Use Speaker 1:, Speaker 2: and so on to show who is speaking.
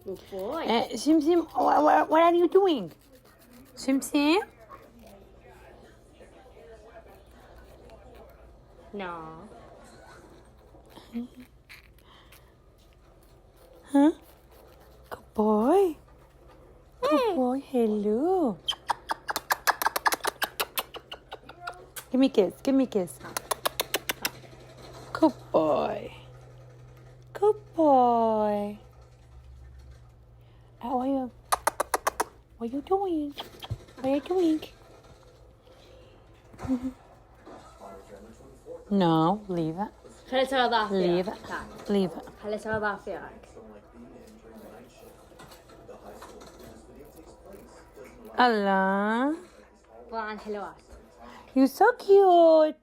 Speaker 1: Good boy.
Speaker 2: Simsim, what are you doing? Simsim?
Speaker 1: No.
Speaker 2: Huh? Good boy. Good boy. Hello. Give me a kiss. Give me a kiss. Good boy. Good boy. How are you? What are you doing? What are you doing? No, leave it.
Speaker 1: خلي ترى ضعفي.
Speaker 2: Leave it. Leave it.
Speaker 1: خلي ترى ضعفي.
Speaker 2: Allah.
Speaker 1: عبارة عن حلوات.
Speaker 2: You're so cute.